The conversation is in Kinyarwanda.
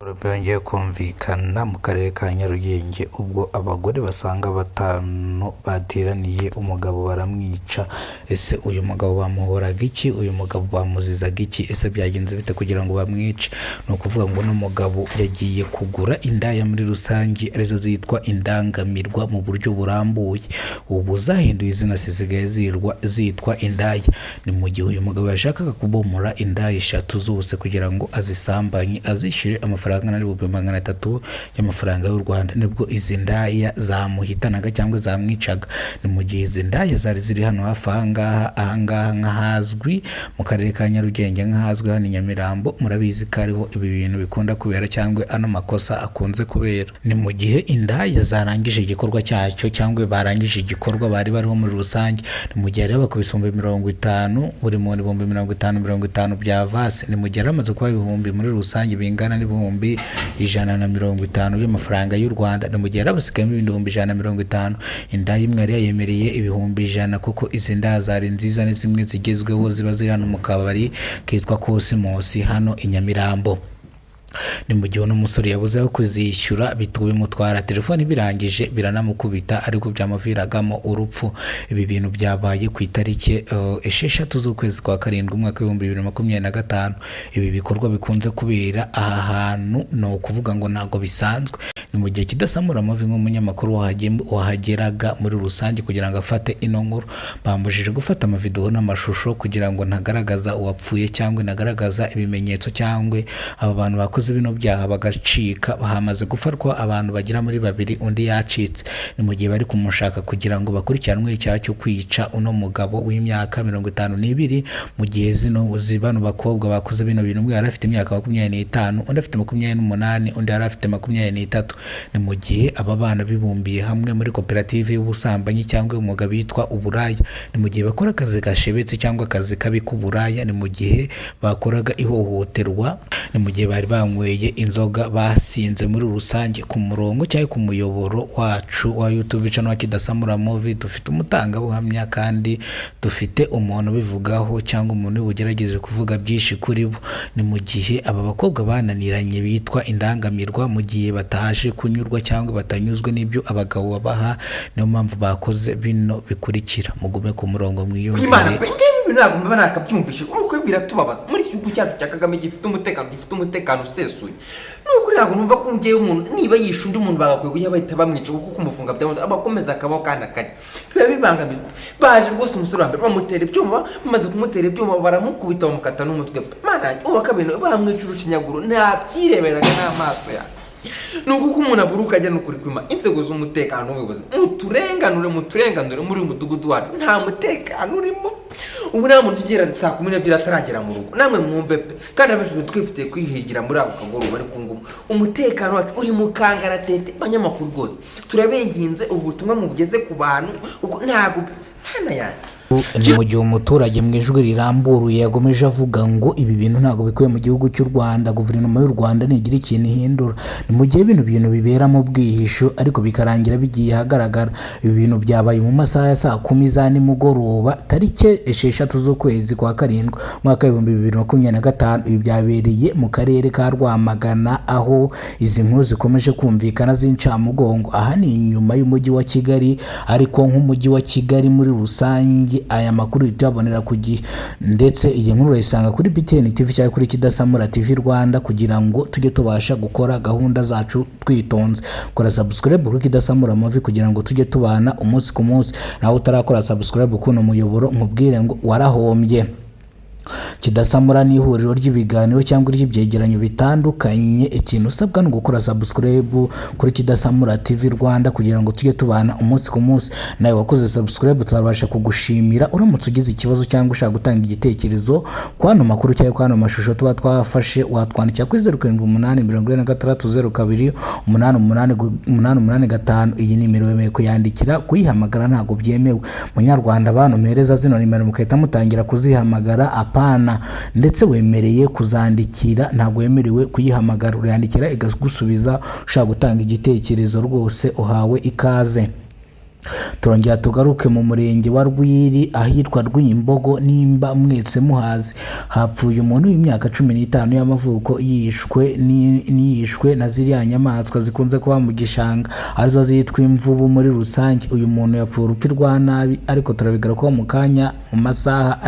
Byongeye kumvikana mu karere ka Nyarugenge ubwo abagore basanga 5 bateraniye umugabo baramwica. Ese uyu mugabo bamuhoraga iki? Uyu mugabo bamuzizaga iki? Ese byagenze bite kugira ngo bamwice? No kuvuga ngo no mugabo yagiye kugura indaya muri rusange arizo zitwa indangamirwa mu buryo burambuye. Ubu zahinduye izina zisigaye zitwa indaya. Ni mu gihe uyu mugabo yashakaga kubomora indaya 3 zose kugira ngo azisambanye azishyure amafaranga ngana 300 y'amafaranga y'u Rwanda. Nibwo izi ndaya zamuhitanaga cyangwa zamwicaga. Ni mu gihe izi ndaya zari ziri hano hafi ahangaha nk'ahazwi mu karere ka Nyarugenge, nk'ahazwi hano Nyamirambo. Murabizi ko ariho ibi bintu bikunda kubera cyangwa ano makosa akunze kubera. Ni mu gihe indaya zarangije igikorwa cyacyo cyangwa barangije igikorwa bari bariho muri rusange. Ni mu gihe rero bakubise 50, buri muntu 50 bya vase. Ni mu gihe amaze kuba 1000 muri rusange bingana n'ibihumbi 150 y'amafaranga y'u Rwanda. Ni mu gihe abasigayemo 150. Indaya imwe yari yemereye 100 kuko izi ndaya zari nziza, ni zimwe zigezweho ziba ziri hano mu kabari kitwa Cosmos hano i Nyamirambo. Ni mu gihe n'umusore yabuze aho kuzishyura bimutwara telefone, birangije biranamukubita ariko byamuviragamo urupfu. Ibi bintu byabaye ku itariki 6 z'ukwezi kwa karindwi umwaka 2025. Ibi bikorwa bikunze kubera aha hantu, no kuvuga ngo ntago bisanzwe. Ni mu gihe Kidasamura Movie nk'umunyamakuru wahageraga muri rusange kugira ngo afate ino nkuru, bambujije gufata amavideo n'amashusho kugira ngo ntagaragaza uwapfuye cyangwa nagaragaza ibimenyetso cyangwa aba bantu bakoze bino byaha bagacika. Bahamaze gufatwa abantu bagira muri 2, undi yacitse. Ni mu gihe bari kumushaka kugira ngo bakurikiranwe icyaha cyo kwica uno mugabo w'imyaka 52, mu gihe zibano bakobwa bakoze bino bintu. Umwe yari afite imyaka 25, undi afite 28, undi yari afite 23. Ni mu gihe aba bana bibumbiye hamwe muri koperative y'ubusambanyi cyangwa umugabo yitwa uburaya. Ni mu gihe bakora akazi gashebetse cyangwa akazi kabi k'uburaya. Ni mu gihe bakoraga ihohoterwa. Ni mu gihe bari banyweye inzoga basinze muri rusange. Ku murongo cyangwa ku muyoboro wacu wa YouTube channel wa Kidasamura Movie dufite umutangabuhamya kandi dufite umuntu bivugaho cyangwa umuntu ugerageje kuvuga byinshi kuri bo. Ni mu gihe aba bakobwa bananiranye bitwa indangamirwa, mu gihe bataje kunyurwa cyangwa batanyuzwe n'ibyo abagabo babaha. Niyo mpamvu bakoze bino bikurikira. Mugume ku murongo mwiyumvire. Ntabwo mbona nakabyumvishe uko biratubabaza muri iki gihugu cyacu cya Kagame gifite umutekano usesuye. Nuko ntabwo numva ko ngiye umuntu niba yisha undi muntu bagakwiye kujya bahita bamwica kuko kumufunga by'abantu abakomeza akabaho kandi akajya biba bibangamira. Baje rwose umusore wa mbere bamutera ibyuma, bamaze kumutera ibyuma baramukubita bamukata n'umutwe. Mana uwa kabiri bamwica urukinyaguro nta byireberaga n'amaso ya. Nuko umuntu aburuka ajya n'ukuri kwima inzego z'umutekano w'ubuyobozi muturenganure muri umudugudu wacu nta mutekano urimo. Ubu nta muntu ugera 12 ataragera mu rugo. Namwe mwumve pe, kandi abashije twifite kwihigira muri ako kagoro bari kungumu. Umutekano wacu uri mu kangaratete. Banyamakuru rwose turabenginze ubutumwa mugeze ku bantu uko ntago hana yanjye. Ni mu gihe umuturage mu ijwi riramburuye yagomeje avuga ngo ibi bintu ntago bikwiye mu gihugu cy'u Rwanda, guverinoma y'u Rwanda nigira ikintu ihindura. Ni mu gihe bino bibera mu bwihisho ariko bikarangira bigiye hagaragara. Ibi bintu byabaye mu masaha ya saa 10 za nimugoroba tariki 6 z'ukwezi kwa karindwi mwaka 2025. Ibi byabereye mu karere ka Rwamagana aho izi nkuru zikomeje kumvikana z'incamugongo. Aha ni inyuma y'umujyi wa Kigali, ariko nk'umujyi wa Kigali muri rusange. Aya makuru tuyabonera ku gihe, ndetse iyi nkuru urayisanga kuri BTN TV cyangwa kuri Kidasamura TV Rwanda kugira ngo tujye tubasha gukora gahunda zacu twitonze. Kora subscribe kuri Kidasamura Movie kugira ngo tujye tubana umunsi ku munsi. Nawe utarakora subscribe kuno muyoboro nkubwire ngo warahombye. Kidasamura ni ihuriro ry'ibiganiro cyangwa ry'ibyegeranyo bitandukanye. Ikintu usabwa no gukora subscribe kuri Kidasamura TV Rwanda kugira ngo tujye tubana umunsi ku munsi. Nawe wakoze subscribe turabasha kugushimira. Uramutse ugize ikibazo cyangwa ushaka gutanga igitekerezo kwano makuru cyangwa kwano mashusho tuba twafashe, watwandikira kuri 0788028885. Iyi nimero yemewe kuyandikira, kuyihamagara ntago byemewe. Munyarwanda abantu mpereza zino nimero mukahita mutangira kuzihamagara apana, ndetse wemereye kuzandikira ntago wemerewe kuyihamagara. Urandikira igagusubiza. Ushaka gutanga igitekerezo rwose uhawe ikaze. Turongera tugaruke mu murenge wa Rwiri ahitwa Rwimbogo, nimba mwese muhazi, hapfuye umuntu w'imyaka 15 y'amavuko yishwe na ziriya nyamaswa zikunze kuba mu gishanga arizo zitwa imvubu muri rusange. Uyu muntu yapfuye urupfu rwa nabi, ariko turabigarukaho mu kanya mu masaha